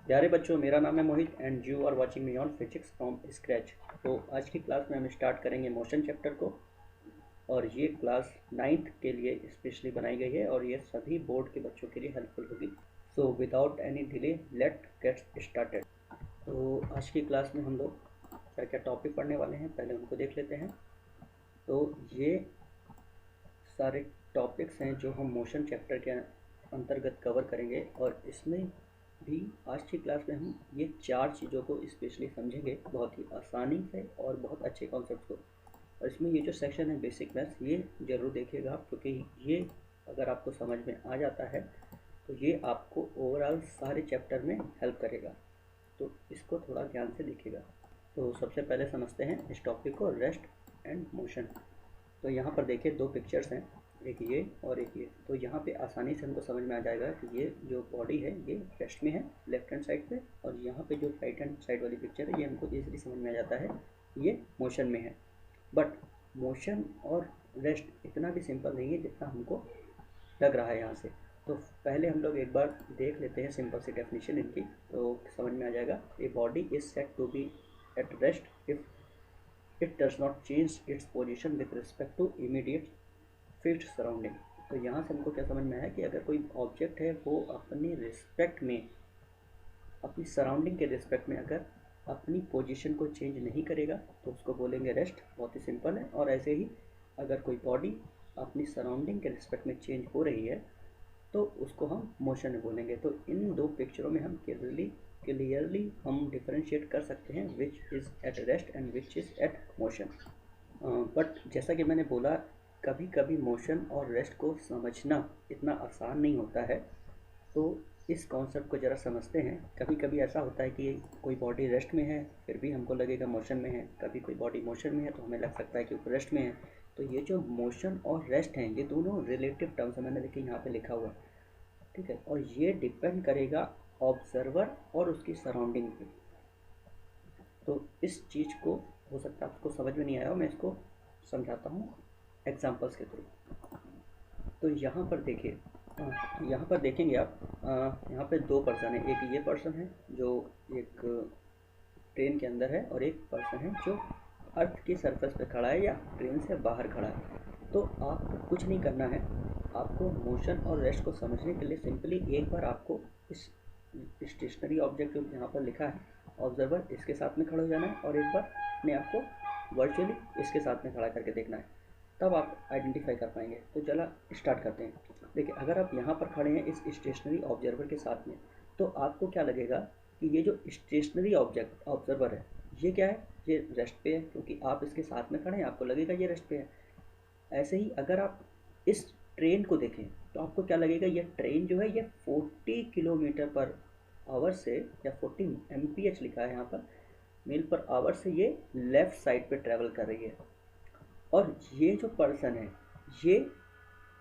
प्यारे बच्चों, मेरा नाम है Mohit and you are watching me on physics from scratch. तो आज की क्लास में हम स्टार्ट करेंगे मोशन चैप्टर को। और ये क्लास 9th के लिए स्पेशली बनाई गई है और ये सभी बोर्ड के बच्चों के लिए हेल्पफुल होगी। So without any delay let get started. तो आज की क्लास में हम लोग क्या क्या टॉपिक पढ़ने वाले हैं पहले उनको देख लेते हैं। तो ये सारे टॉपिक्स हैं जो हम मोशन चैप्टर के अंतर्गत कवर करेंगे और इसमें भी आज की क्लास में हम ये 4 चीज़ों को स्पेशली समझेंगे बहुत ही आसानी से और बहुत अच्छे कॉन्सेप्ट को। और इसमें ये जो सेक्शन है बेसिक मैथ्स, ये ज़रूर देखिएगा आप, क्योंकि ये अगर आपको समझ में आ जाता है तो ये आपको ओवरऑल सारे चैप्टर में हेल्प करेगा। तो इसको थोड़ा ध्यान से देखिएगा। तो सबसे पहले समझते हैं इस टॉपिक को, रेस्ट एंड मोशन। तो यहाँ पर देखिए दो पिक्चर्स हैं, एक ये और एक ये। तो यहाँ पे आसानी से हमको समझ में आ जाएगा कि ये जो बॉडी है ये रेस्ट में है लेफ्ट हैंड साइड पे, और यहाँ पे जो राइट हैंड साइड वाली पिक्चर है ये हमको इजीली समझ में आ जाता है ये मोशन में है। बट मोशन और रेस्ट इतना भी सिंपल नहीं है जितना हमको लग रहा है यहाँ से। तो पहले हम लोग एक बार देख लेते हैं सिंपल सी डेफिनेशन इनकी, तो समझ में आ जाएगा। A body is set to be at rest if it does not change its position with respect to immediate fixed surrounding. तो यहाँ से हमको क्या समझ में आया कि अगर कोई ऑब्जेक्ट है वो अपनी रिस्पेक्ट में, अपनी सराउंडिंग के रिस्पेक्ट में अगर अपनी पोजीशन को चेंज नहीं करेगा तो उसको बोलेंगे रेस्ट। बहुत ही सिंपल है। और ऐसे ही अगर कोई बॉडी अपनी सराउंडिंग के रिस्पेक्ट में चेंज हो रही है तो उसको हम मोशन में बोलेंगे। तो इन दो पिक्चरों में हम क्लियरली हम डिफरेंशिएट कर सकते हैं which is at rest and which is at motion. But जैसा कि मैंने बोला, कभी कभी मोशन और रेस्ट को समझना इतना आसान नहीं होता है। तो इस कॉन्सेप्ट को ज़रा समझते हैं। कभी कभी ऐसा होता है कि कोई बॉडी रेस्ट में है फिर भी हमको लगेगा मोशन में है, कभी कोई बॉडी मोशन में है तो हमें लग सकता है कि वो रेस्ट में है। तो ये जो मोशन और रेस्ट हैं ये दोनों रिलेटिव टर्म्स है, मैंने देखिए यहाँ पे लिखा हुआ है, ठीक है। और ये डिपेंड करेगा ऑब्जर्वर और उसकी सराउंडिंग पे। तो इस चीज़ को हो सकता है आपको समझ में नहीं आया हो, मैं इसको समझाता हूँ एग्जांपल्स के थ्रू। तो यहाँ पर देखिए, यहाँ पर देखेंगे आप, यहाँ पे दो पर्सन है। एक ये पर्सन है जो एक ट्रेन के अंदर है और एक पर्सन है जो अर्थ की सरफेस पे खड़ा है या ट्रेन से बाहर खड़ा है। तो आपको कुछ नहीं करना है। आपको मोशन और रेस्ट को समझने के लिए सिंपली एक बार आपको इस स्टेशनरी ऑब्जेक्ट जो यहाँ पर लिखा है ऑब्जर्वर, इसके साथ में खड़ा हो जाना है और एक बार अपने आप को वर्चुअली इसके साथ में खड़ा करके देखना है, तब आप आइडेंटिफाई कर पाएंगे। तो चला स्टार्ट करते हैं। देखिए, अगर आप यहाँ पर खड़े हैं इस स्टेशनरी ऑब्जर्वर के साथ में तो आपको क्या लगेगा कि ये जो स्टेशनरी ऑब्जेक्ट ऑब्जर्वर है ये क्या है, ये रेस्ट पे है, क्योंकि आप इसके साथ में खड़े हैं आपको लगेगा ये रेस्ट पे है। ऐसे ही अगर आप इस ट्रेन को देखें तो आपको क्या लगेगा, ये ट्रेन जो है ये 40 किलोमीटर पर आवर से, या 40 MPH लिखा है यहाँ पर, मील पर आवर से ये लेफ़्ट साइड पे ट्रैवल कर रही है। और ये जो पर्सन है ये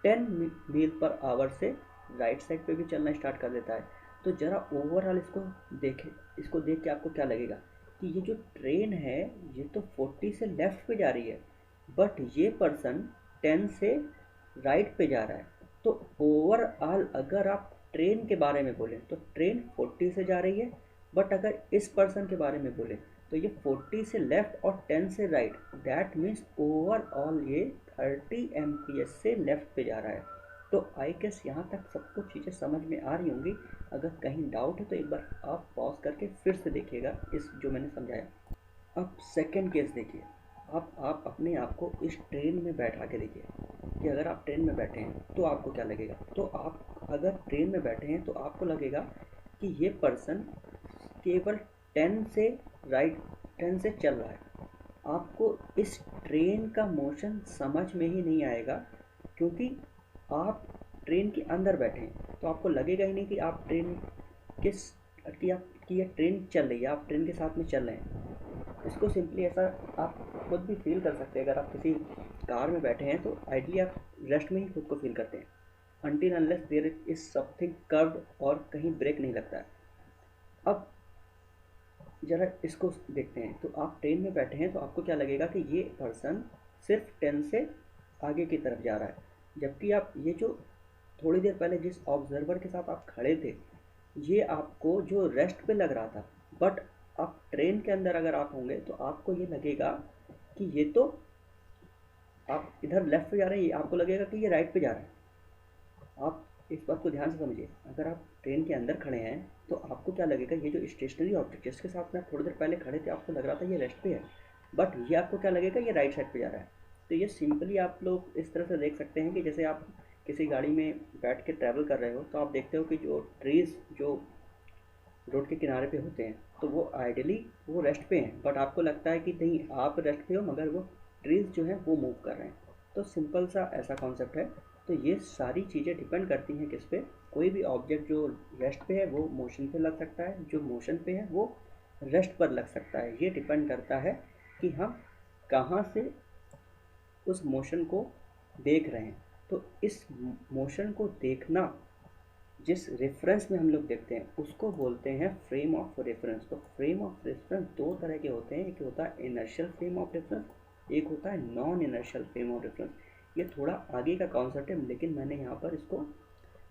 10 मील पर आवर से राइट साइड पे भी चलना स्टार्ट कर देता है। तो ज़रा ओवरऑल इसको देखें, इसको देख के आपको क्या लगेगा कि ये जो ट्रेन है ये तो 40 से लेफ़्ट पे जा रही है, बट ये पर्सन 10 से राइट पे जा रहा है। तो ओवरऑल अगर आप ट्रेन के बारे में बोलें तो ट्रेन 40 से जा रही है, बट अगर इस पर्सन के बारे में बोलें तो ये 40 से लेफ़्ट और 10 से राइट, दैट मीन्स ओवरऑल ये 30 MPH से लेफ़्ट पे जा रहा है। तो आई गेस यहाँ तक सबको चीज़ें समझ में आ रही होंगी। अगर कहीं डाउट है तो एक बार आप पॉज करके फिर से देखिएगा इस जो मैंने समझाया। अब सेकंड केस देखिए, आप अपने आप को इस ट्रेन में बैठा के देखिए कि अगर आप ट्रेन में बैठे हैं तो आपको क्या लगेगा। तो आप अगर ट्रेन में बैठे हैं तो आपको लगेगा कि ये पर्सन केवल 10 से राइट 10 से चल रहा है। आपको इस ट्रेन का मोशन समझ में ही नहीं आएगा, क्योंकि आप ट्रेन के अंदर बैठे हैं। तो आपको लगेगा ही नहीं कि आप ट्रेन किस कि ये ट्रेन चल रही है, आप ट्रेन के साथ में चल रहे हैं। इसको सिंपली ऐसा आप खुद भी फील कर सकते हैं। अगर आप किसी कार में बैठे हैं तो आइडली आप रेस्ट में ही खुद को फील करते हैं, until unless there is something curved और कहीं ब्रेक नहीं लगता है। अब ज़रा इसको देखते हैं। तो आप ट्रेन में बैठे हैं तो आपको क्या लगेगा कि ये पर्सन सिर्फ 10 से आगे की तरफ जा रहा है, जबकि आप ये जो थोड़ी देर पहले जिस ऑब्जर्वर के साथ आप खड़े थे ये आपको जो रेस्ट पे लग रहा था, बट अब ट्रेन के अंदर अगर आप होंगे तो आपको ये लगेगा कि ये तो आप इधर लेफ्ट पे जा रहे हैं, आपको लगेगा कि ये राइट पे जा रहा है। आप इस बात को ध्यान से समझिए, अगर आप ट्रेन के अंदर खड़े हैं तो आपको क्या लगेगा, ये जो स्टेशनरी ऑब्जेक्ट जिसके साथ में आप थोड़ी देर पहले खड़े थे आपको लग रहा था ये लेफ्ट पे है, बट ये आपको क्या लगेगा ये राइट साइड पे जा रहा है। तो ये सिंपली आप लोग इस तरह से देख सकते हैं कि जैसे आप किसी गाड़ी में बैठ के ट्रैवल कर रहे हो तो आप देखते हो कि जो ट्रीज़ जो रोड के किनारे पे होते हैं तो वो आइडियली वो रेस्ट पे हैं, बट आपको लगता है कि नहीं आप रेस्ट पे हो मगर वो ट्रीज़ जो हैं वो मूव कर रहे हैं। तो सिंपल सा ऐसा कॉन्सेप्ट है। तो ये सारी चीज़ें डिपेंड करती हैं किस पे, कोई भी ऑब्जेक्ट जो रेस्ट पे है वो मोशन पे लग सकता है, जो मोशन पे है वो रेस्ट पर लग सकता है। ये डिपेंड करता है कि हम कहाँ से उस मोशन को देख रहे हैं। तो इस मोशन को देखना जिस रेफरेंस में हम लोग देखते हैं उसको बोलते हैं फ्रेम ऑफ रेफरेंस। तो फ्रेम ऑफ रेफरेंस दो तरह के होते हैं, एक होता है इनर्शियल फ्रेम ऑफ रेफरेंस, एक होता है non inertial frame of reference. ये थोड़ा आगे का कॉन्सेप्ट है लेकिन मैंने यहाँ पर इसको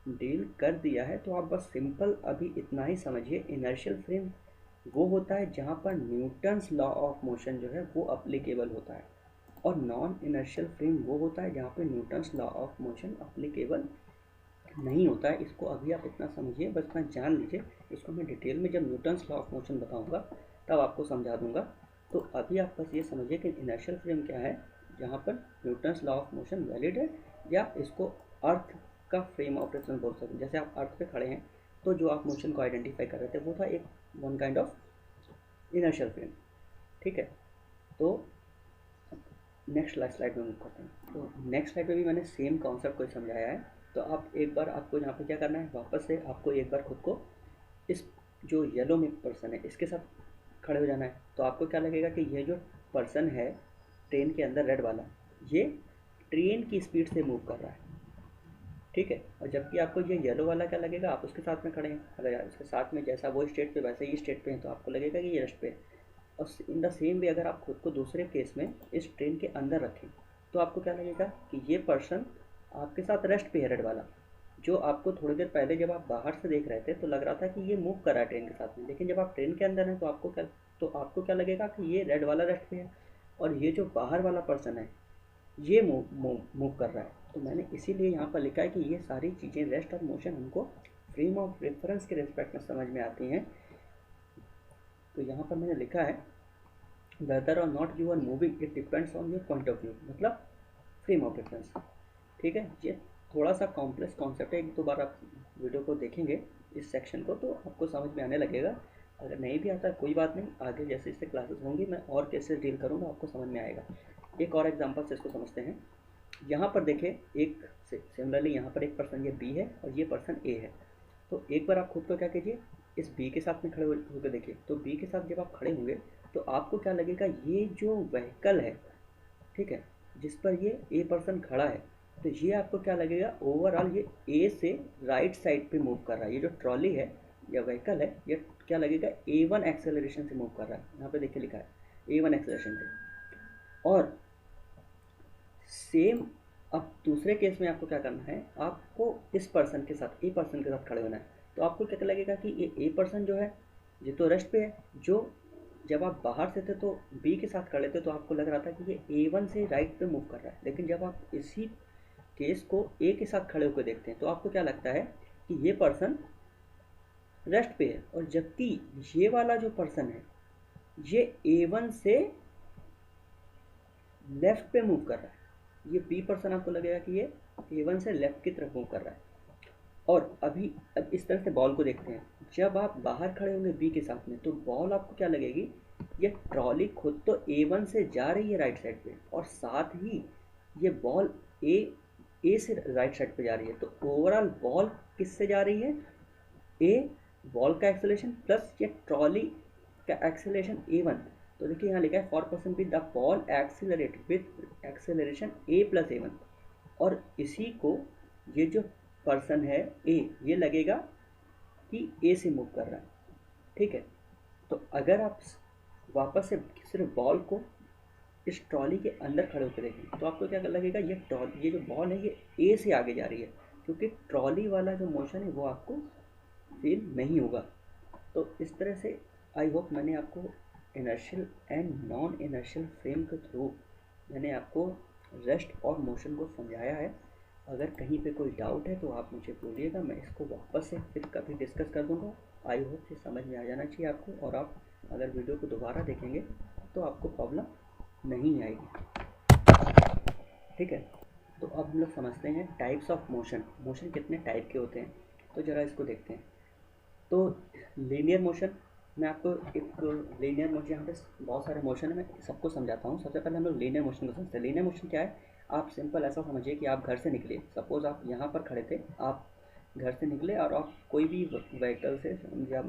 डील कर दिया है, तो आप बस सिंपल अभी इतना ही समझिए। इनर्शियल फ्रेम वो होता है जहाँ पर न्यूटन्स लॉ ऑफ मोशन जो है वो अप्लीकेबल होता है, और नॉन इनर्शियल फ्रेम वो होता है जहाँ पे Newton's law of motion applicable नहीं होता है। इसको अभी आप इतना समझिए, बस इतना जान लीजिए। इसको मैं डिटेल में जब न्यूटन्स लॉ ऑफ मोशन बताऊंगा तब आपको समझा दूंगा। तो अभी आप बस ये समझिए कि इनर्शियल फ्रेम क्या है, जहाँ पर Newton's law of motion valid है, या इसको अर्थ का फ्रेम ऑफ रेफरेंस बोल सकते हैं। जैसे आप अर्थ पे खड़े हैं तो जो आप मोशन को आइडेंटिफाई कर रहे थे वो था एक one kind of inertial frame. ठीक है, तो नेक्स्ट स्लाइड में मूव करते हैं। तो नेक्स्ट स्लाइड में भी मैंने सेम कॉन्सेप्ट को समझाया है। तो आप एक बार आपको यहाँ पे क्या करना है, वापस से आपको एक बार खुद को इस जो येलो में पर्सन है इसके साथ खड़े हो जाना है। तो आपको क्या लगेगा कि ये जो पर्सन है ट्रेन के अंदर रेड वाला, ये ट्रेन की स्पीड से मूव कर रहा है। ठीक है, और जबकि आपको ये येलो वाला क्या लगेगा, आप उसके साथ में खड़े हैं, अगर आप उसके साथ में जैसा वो स्टेट पे वैसे ही स्टेट पे हैं तो आपको लगेगा कि ये रेस्ट पे है। और इन द सेम वे अगर आप खुद को दूसरे केस में इस ट्रेन के अंदर रखें तो आपको क्या लगेगा कि ये पर्सन आपके साथ रेस्ट पे है, रेड वाला, जो आपको थोड़ी देर पहले जब आप बाहर से देख रहे थे तो लग रहा था कि ये मूव कर रहा है ट्रेन के साथ में, लेकिन जब आप ट्रेन के अंदर हैं तो आपको क्या लगेगा कि ये रेड वाला रेस्ट पे है, और ये जो बाहर वाला पर्सन है ये मूव कर रहा है। तो मैंने इसीलिए यहाँ पर लिखा है कि ये सारी चीज़ें रेस्ट और मोशन हमको फ्रेम ऑफ रेफरेंस के रिस्पेक्ट में समझ में आती हैं। तो यहाँ पर मैंने लिखा है वेदर और not you are moving it depends on your point of view, मतलब फ्रेम ऑफ रेफरेंस। ठीक है, ये थोड़ा सा कॉम्प्लेक्स कॉन्सेप्ट है, एक दो बार आप वीडियो को देखेंगे इस सेक्शन को तो आपको समझ में आने लगेगा। अगर नहीं भी आता कोई बात नहीं, आगे जैसे इससे क्लासेस होंगी मैं और कैसे डील करूँगा आपको समझ में आएगा। एक और एग्जांपल से इसको समझते हैं। यहाँ पर देखें, एक सिमिलरली यहाँ पर एक पर्सन ये बी है और ये पर्सन ए है। तो एक बार आप खुद को क्या कीजिए, इस बी के साथ में खड़े होकर देखिए। तो बी के साथ जब आप खड़े होंगे तो आपको क्या लगेगा, ये जो व्हीकल है, ठीक है, जिस पर ये ए पर्सन खड़ा है, तो ये आपको क्या लगेगा ओवरऑल ये ए से राइट साइड पे मूव कर रहा है। ये जो ट्रॉली है या व्हीकल है ये क्या लगेगा A1 एक्सेलरेशन से मूव कर रहा है। यहाँ पे देखिए लिखा है A1 एक्सेलरेशन से। और सेम अब दूसरे केस में आपको क्या करना है, आपको इस पर्सन के साथ ए पर्सन के साथ खड़े होना है। तो आपको क्या लगेगा कि ये ए पर्सन जो है ये तो रेस्ट पे है, जो जब आप बाहर से थे तो बी के साथ खड़े थे तो आपको लग रहा था कि ये A1 से राइट पे मूव कर रहा है, लेकिन जब आप इसी केस को ए के साथ खड़े होकर देखते हैं तो आपको क्या लगता है कि ये पर्सन रेस्ट पे है, और जबकि ये वाला जो पर्सन है ये A1 से लेफ्ट पे मूव कर रहा है। ये बी पर्सन आपको लगेगा कि ये A1 से लेफ्ट की तरफ मूव कर रहा है। और अब इस तरह से बॉल को देखते हैं, जब आप बाहर खड़े होंगे बी के साथ में तो बॉल आपको क्या लगेगी, ये ट्रॉली खुद तो A1 से जा रही है राइट साइड पे, और साथ ही ये बॉल ए से राइट साइड पे जा रही है। तो ओवरऑल बॉल किससे जा रही है, ए बॉल का एक्सेलरेशन प्लस ये ट्रॉली का एक्सेलरेशन A1। तो देखिए यहाँ लिखा है for person with the ball accelerate with acceleration A plus A1। और इसी को ये जो पर्सन है ए, ये लगेगा कि ए से मूव कर रहा है। ठीक है, तो अगर आप वापस से सिर्फ बॉल को इस ट्रॉली के अंदर खड़े होकर देखें तो आपको क्या लगेगा, ये जो बॉल है ये ए से आगे जा रही है, क्योंकि ट्रॉली वाला जो मोशन है वो आपको फील नहीं होगा। तो इस तरह से आई होप मैंने आपको inertial and non inertial frame के थ्रू मैंने आपको रेस्ट और मोशन को समझाया है। अगर कहीं पे कोई डाउट है तो आप मुझे बोलिएगा, मैं इसको वापस से फिर कभी डिस्कस कर दूँगा। आई होप ये समझ में आ जाना चाहिए आपको, और आप अगर वीडियो को दोबारा देखेंगे तो आपको प्रॉब्लम नहीं आएगी। ठीक है, तो अब हम लोग समझते हैं टाइप्स ऑफ मोशन। मोशन कितने टाइप के होते हैं, तो ज़रा इसको देखते हैं। तो लीनियर मोशन, मैं आपको एक लीनियर मोशन, यहाँ पे बहुत सारे मोशन है, मैं सबको समझाता हूँ। सबसे पहले हम लोग लीनियर मोशन को समझते हैं। लीनियर मोशन क्या है, आप सिंपल ऐसा समझिए कि आप घर से निकले, सपोज़ आप यहाँ पर खड़े थे, आप घर से निकले और आप कोई भी व्हीकल से या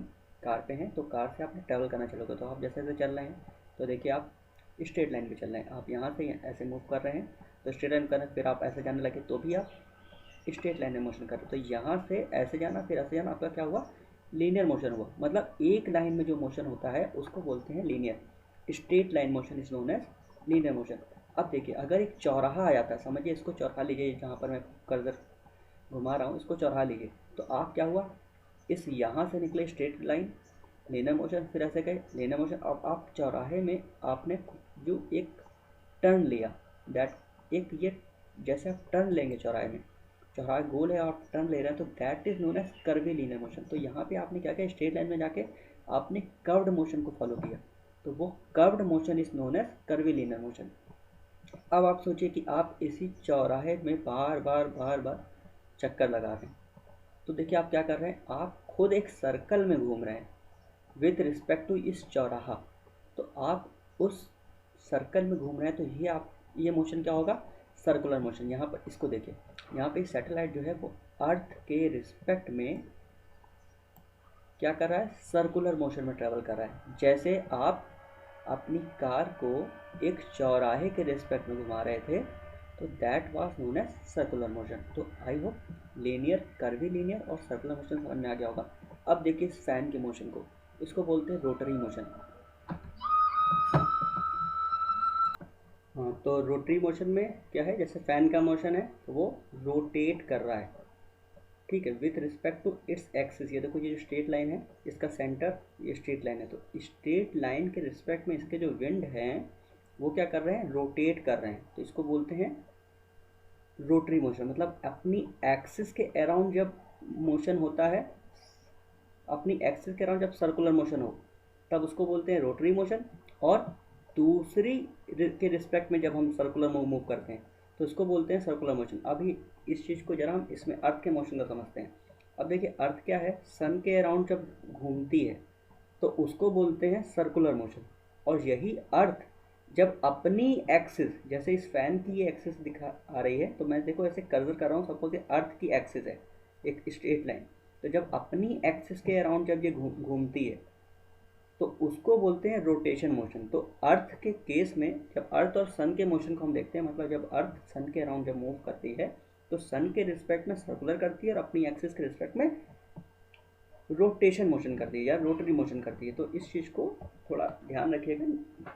कार पे हैं, तो कार से आपने ट्रैवल करना चलोगे, तो आप जैसे जैसे चल रहे हैं तो देखिए आप स्ट्रेट लाइन पे चल रहे हैं। आप यहाँ से ऐसे मूव कर रहे हैं तो स्ट्रेट लाइन कर रहे हैं, फिर आप ऐसे जाने लगे तो भी आप स्ट्रेट लाइन में मोशन कर रहे हो। तो यहाँ से ऐसे जाना फिर ऐसे जाना, आपका क्या हुआ, लीनियर मोशन हुआ। मतलब एक लाइन में जो मोशन होता है उसको बोलते हैं linear. Straight line motion is known as linear motion. अब देखिए, अगर एक चौराहा आ जाता है, समझिए इसको चौराहा लीजिए, जहाँ पर मैं कर्सर घुमा रहा हूँ इसको चौराहा लीजिए, तो आप क्या हुआ, इस यहाँ से निकले स्ट्रेट लाइन लीनियर मोशन, फिर ऐसे गए लीनियर मोशन। अब आप चौराहे में आपने जो एक टर्न लिया, दैट एक ये जैसे आप टर्न लेंगे चौराहे में, चौराहा गोल है और आप टर्न ले रहे हैं, तो that is known as curvilinear motion. तो यहाँ पे आपने क्या किया, स्ट्रेट लाइन में जाके आपने कर्व्ड मोशन को फॉलो किया, तो वो curved motion is known as curvilinear motion. अब आप सोचिए कि आप इसी चौराहे में बार बार चक्कर लगा रहे हैं, तो देखिए आप क्या कर रहे हैं, आप खुद एक सर्कल में घूम रहे हैं विथ रिस्पेक्ट टू इस चौराहा। तो आप उस सर्कल में घूम रहे हैं, तो ये मोशन क्या होगा, सर्कुलर मोशन। यहाँ पर इसको देखिए, यहाँ पे सैटेलाइट जो है वो अर्थ के रिस्पेक्ट में क्या कर रहा है, सर्कुलर मोशन में ट्रैवल कर रहा है। जैसे आप अपनी कार को एक चौराहे के रिस्पेक्ट में घुमा रहे थे, तो that was known as circular motion. तो I hope linear, curvilinear और सर्कुलर मोशन समझ में आ गया होगा। अब देखिए इस फैन के मोशन को, इसको बोलते हैं रोटरी मोशन। हाँ, तो रोटरी मोशन में क्या है, जैसे फैन का मोशन है तो वो रोटेट कर रहा है, ठीक है, with respect to its axis. ये देखो, ये जो स्ट्रेट लाइन है इसका सेंटर ये स्ट्रेट लाइन है, तो स्ट्रेट लाइन के रिस्पेक्ट में इसके जो विंड हैं वो क्या कर रहे हैं, रोटेट कर रहे हैं, तो इसको बोलते हैं रोटरी मोशन। मतलब अपनी एक्सिस के अराउंड जब मोशन होता है, अपनी एक्सिस के अराउंड जब सर्कुलर मोशन हो, तब उसको बोलते हैं रोटरी मोशन। और दूसरी के रिस्पेक्ट में जब हम सर्कुलर मूव करते हैं तो इसको बोलते हैं सर्कुलर मोशन। अभी इस चीज़ को जरा हम इसमें अर्थ के मोशन का समझते हैं। अब देखिए अर्थ क्या है, सन के अराउंड जब घूमती है तो उसको बोलते हैं सर्कुलर मोशन। और यही अर्थ जब अपनी एक्सिस, जैसे इस फैन की ये एक्सिस दिखा आ रही है, तो मैं देखो ऐसे कर्सर कर रहा हूँ, सपोज अर्थ की एक्सिस है एक स्ट्रेट लाइन, तो जब अपनी एक्सिस के अराउंड जब ये घूमती है तो उसको बोलते हैं रोटेशन मोशन। तो अर्थ के केस में जब अर्थ और सन के मोशन को हम देखते हैं, मतलब जब अर्थ सन के अराउंड जब मूव करती है तो सन के रिस्पेक्ट में सर्कुलर करती है और अपनी एक्सिस के रिस्पेक्ट में रोटेशन मोशन करती है या रोटरी मोशन करती है। तो इस चीज़ को थोड़ा ध्यान रखिएगा,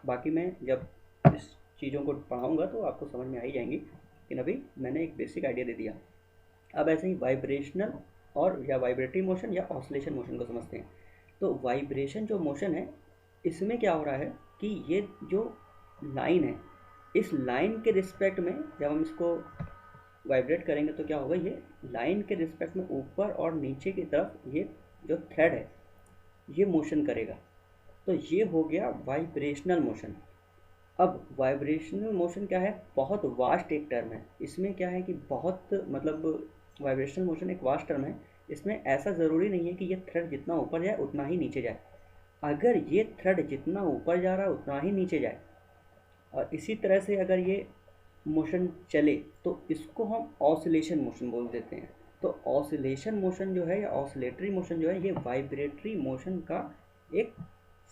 बाकी मैं जब इस चीज़ों को पढ़ाऊँगा तो आपको समझ में आ ही जाएंगी, लेकिन अभी मैंने एक बेसिक आइडिया दे दिया। अब ऐसे ही वाइब्रेशनल और या वाइब्रेटरी मोशन या ऑसिलेशन मोशन को समझते हैं। तो वाइब्रेशन जो मोशन है, इसमें क्या हो रहा है कि ये जो लाइन है, इस लाइन के रिस्पेक्ट में जब हम इसको वाइब्रेट करेंगे तो क्या होगा, ये लाइन के रिस्पेक्ट में ऊपर और नीचे की तरफ ये जो थ्रेड है ये मोशन करेगा। तो ये हो गया वाइब्रेशनल मोशन। अब वाइब्रेशनल मोशन क्या है, बहुत वास्ट एक टर्म है। इसमें क्या है कि बहुत मतलब वाइब्रेशनल मोशन एक वास्ट टर्म है। इसमें ऐसा ज़रूरी नहीं है कि ये थ्रेड जितना ऊपर जाए उतना ही नीचे जाए। अगर ये थ्रेड जितना ऊपर जा रहा है उतना ही नीचे जाए, और इसी तरह से अगर ये मोशन चले तो इसको हम ऑसिलेशन मोशन बोल देते हैं। तो ऑसिलेशन मोशन जो है या ऑसिलेटरी मोशन जो है, ये वाइब्रेटरी मोशन का एक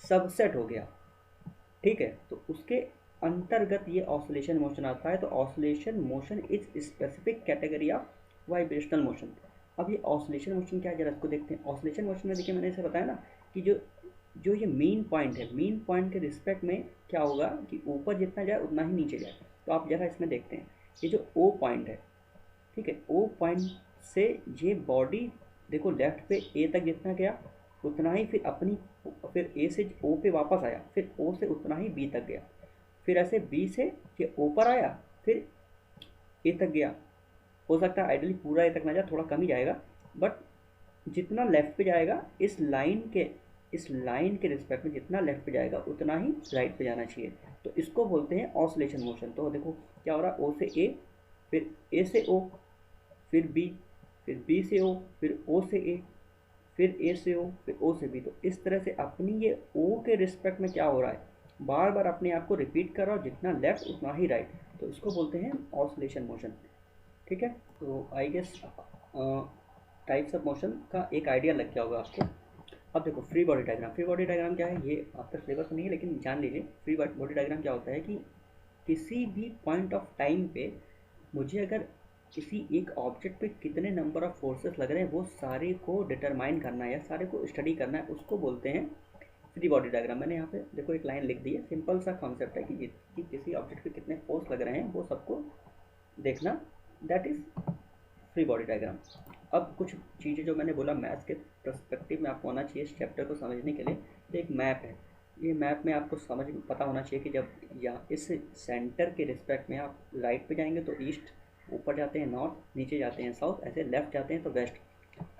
सबसेट हो गया, ठीक है। तो उसके अंतर्गत ये ऑसिलेशन मोशन आता है। तो oscillation motion is specific category of vibrational motion. अब ये ऑसिलेशन मोशन क्या है, जरा इसको देखते हैं। ऑसिलेशन मोशन में देखिए मैंने इसे बताया ना कि जो ये मेन पॉइंट है, मेन पॉइंट के रिस्पेक्ट में क्या होगा कि ऊपर जितना जाए उतना ही नीचे जाए। तो आप जरा इसमें देखते हैं, ये जो ओ पॉइंट है, ठीक है, ओ पॉइंट से ये बॉडी देखो लेफ्ट पे ए तक जितना गया उतना ही फिर ए से ओ पे वापस आया, फिर ओ से उतना ही बी तक गया, फिर ऐसे बी से ये ओ पर आया, फिर ए तक गया। हो सकता है आइडियली पूरा ए तक ना जाए, थोड़ा कम ही जाएगा, बट जितना लेफ्ट पे जाएगा इस लाइन के रिस्पेक्ट में जितना लेफ्ट पे जाएगा उतना ही राइट पे जाना चाहिए। तो इसको बोलते हैं ऑसिलेशन मोशन। तो देखो क्या हो रहा है, ओ से ए, फिर ए से ओ, फिर बी, फिर बी से ओ, फिर ओ से ए, फिर ए से ओ, फिर ओ से बी। तो इस तरह से अपनी ये ओ के रिस्पेक्ट में क्या हो रहा है, बार बार अपने आप को रिपीट कर रहा हो, जितना लेफ्ट उतना ही राइट। तो इसको बोलते हैं ऑसिलेशन मोशन। ठीक है, तो I guess types of motion का एक आइडिया लग गया होगा आपको। अब देखो free body diagram. Free body diagram क्या है, ये आपका सिलेबस में नहीं है लेकिन जान लीजिए। फ्री बॉडी डायग्राम क्या होता है कि किसी भी पॉइंट ऑफ टाइम पे मुझे अगर किसी एक ऑब्जेक्ट पे कितने नंबर ऑफ फोर्सेस लग रहे हैं वो सारे को डिटरमाइन करना है या सारे को स्टडी करना है, उसको बोलते हैं फ्री बॉडी डायग्राम। मैंने यहाँ पे देखो एक लाइन लिख दी है, सिंपल सा कॉन्सेप्ट है कि किसी ऑब्जेक्ट पे कितने फोर्स लग रहे हैं वो सबको देखना, that is free body diagram. अब कुछ चीज़ें जो मैंने बोला मैथ्स के पर्सपेक्टिव में आपको आना चाहिए इस चैप्टर को समझने के लिए। तो एक मैप है, ये मैप में आपको पता होना चाहिए कि जब या इस सेंटर के रिस्पेक्ट में आप राइट पे जाएंगे तो ईस्ट, ऊपर जाते हैं नॉर्थ, नीचे जाते हैं साउथ, ऐसे लेफ्ट जाते हैं तो वेस्ट।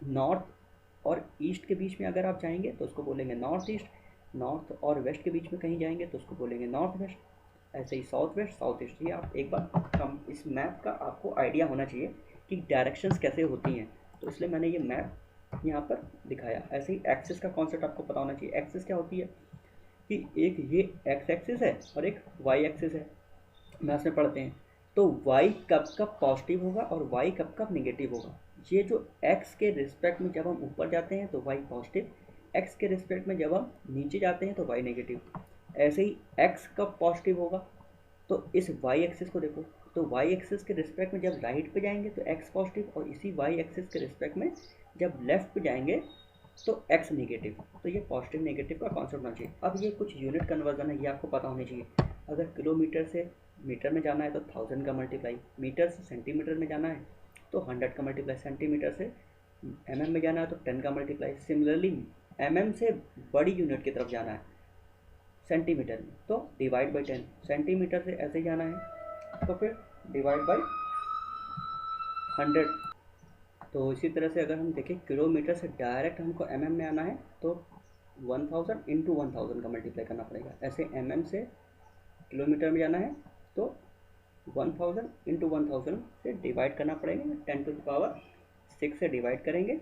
नॉर्थ और ईस्ट के बीच में अगर आप जाएंगे तो उसको बोलेंगे नॉर्थ ईस्ट, नॉर्थ और वेस्ट के बीच में कहीं जाएंगे तो उसको बोलेंगे नॉर्थ वेस्ट, ऐसे ही साउथ वेस्ट साउथ ईस्ट। ये आप एक बार इस मैप का आपको आइडिया होना चाहिए कि डायरेक्शंस कैसे होती हैं, तो इसलिए मैंने ये मैप यहाँ पर दिखाया। ऐसे ही एक्सिस का कॉन्सेप्ट आपको पता होना चाहिए। एक्सिस क्या होती है कि एक ये एक्स एक्सिस है और एक वाई एक्सिस है, मैथ्स में पढ़ते हैं। तो वाई कब कब पॉजिटिव होगा और वाई कब कब निगेटिव होगा। ये जो एक्स के रिस्पेक्ट में जब हम ऊपर जाते हैं तो वाई पॉजिटिव, एक्स के रिस्पेक्ट में जब हम नीचे जाते हैं तो वाई नेगेटिव। ऐसे ही एक्स कब पॉजिटिव होगा, तो इस वाई एक्सिस को देखो, तो वाई एक्सिस के रिस्पेक्ट में जब राइट पे जाएंगे तो एक्स पॉजिटिव, और इसी वाई एक्सिस के रिस्पेक्ट में जब लेफ्ट पे जाएंगे तो एक्स नेगेटिव। तो ये पॉजिटिव नेगेटिव का कॉन्सेप्ट होना चाहिए। अब ये कुछ यूनिट कन्वर्जन है, ये आपको पता होनी चाहिए। अगर किलोमीटर से मीटर में जाना है तो 1000 का मल्टीप्लाई, मीटर से सेंटीमीटर में जाना है तो 100 का मल्टीप्लाई, सेंटीमीटर से mm में जाना है तो 10 का मल्टीप्लाई। सिमिलरली mm से बड़ी यूनिट की तरफ जाना है सेंटीमीटर में तो डिवाइड बाई 10, सेंटीमीटर से ऐसे जाना है तो फिर डिवाइड बाई 100। तो इसी तरह से अगर हम देखें किलोमीटर से डायरेक्ट हमको mm में आना है तो 1000 इंटू 1000 का मल्टीप्लाई करना पड़ेगा। ऐसे mm से किलोमीटर में जाना है तो 1000 इंटू 1000 से डिवाइड करना पड़ेगा, 10⁻6 से डिवाइड करेंगे।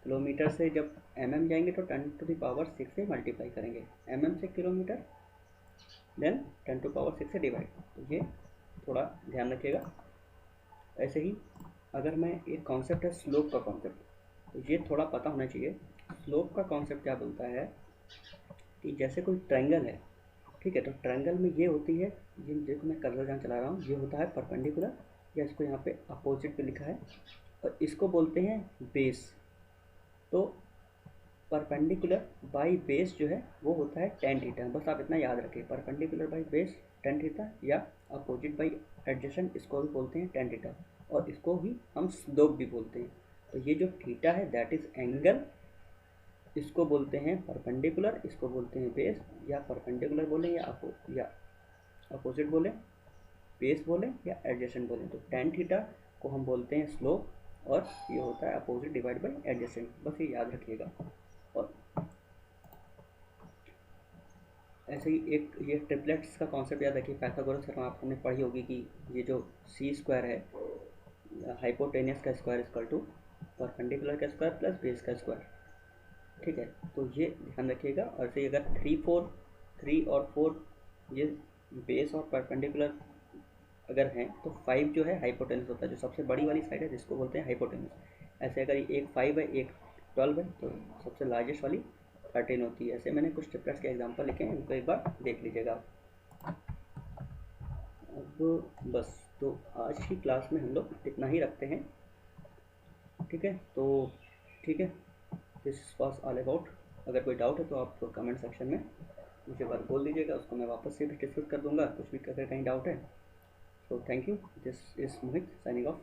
किलोमीटर से जब mm जाएंगे तो 10⁻6 से मल्टीप्लाई करेंगे, mm से किलोमीटर, देन 10⁻6 से डिवाइड। तो ये थोड़ा ध्यान रखिएगा। ऐसे ही अगर मैं एक कॉन्सेप्ट है स्लोप का कॉन्सेप्ट, तो ये थोड़ा पता होना चाहिए। स्लोप का कॉन्सेप्ट क्या बोलता है कि जैसे कोई ट्रायंगल है, ठीक है, तो ट्रायंगल में ये होती है, ये देखो मैं कलर जहाँ चला रहा हूँ, ये होता है परपेंडिकुलर, या इसको यहाँ पे अपोजिट पे लिखा है, और इसको बोलते हैं बेस। तो परपेंडिकुलर बाई बेस जो है वो होता है tan थीटा। बस आप इतना याद रखें, perpendicular by base tan theta, या अपोजिट बाई एडजेसेंट इसको भी बोलते हैं tan थीटा, और इसको भी हम स्लोप भी बोलते हैं। तो ये जो थीटा है दैट इज एंगल, इसको बोलते हैं परपेंडिकुलर, इसको बोलते हैं बेस, या परपेंडिकुलर बोलें या अपोजिट बोलें, बेस बोलें या एडजेसेंट बोलें। तो tan थीटा को हम बोलते हैं स्लोप, और ये होता है अपोजिट डिवाइड बाई एडजेसेंट। बस ये याद रखिएगा। और ऐसे ही एक ये ट्रिपलेट्स का कॉन्सेप्ट याद रखिए। पाइथागोरस थ्योरम आपने पढ़ी होगी कि ये जो सी स्क्वायर है, हाइपोटेनियस का स्क्वायर इक्वल टू परपेंडिकुलर का स्क्वायर प्लस बेस का स्क्वायर, ठीक है। तो ये ध्यान रखिएगा। और से अगर 3 और 4 ये बेस और परपेंडिकुलर अगर हैं तो 5 जो है हाइपोटेनस होता है, जो सबसे बड़ी वाली साइड है जिसको बोलते हैं हाइपोटेनस। ऐसे अगर एक 5 है एक 12 है तो सबसे लार्जेस्ट वाली 13 होती है। ऐसे मैंने कुछ ट्रिपलेट्स के एग्जांपल लिखे हैं, इनको एक बार देख लीजिएगा। अब बस, तो आज की क्लास में हम लोग इतना ही रखते हैं, ठीक है। तो ठीक है, दिस वाज ऑल अबाउट। अगर कोई डाउट है तो आप कमेंट सेक्शन में मुझे बात बोल दीजिएगा, उसको मैं वापस से भी डिस्कस कर दूंगा, कुछ भी अगर कहीं डाउट है। So thank you. This is Mohit signing off.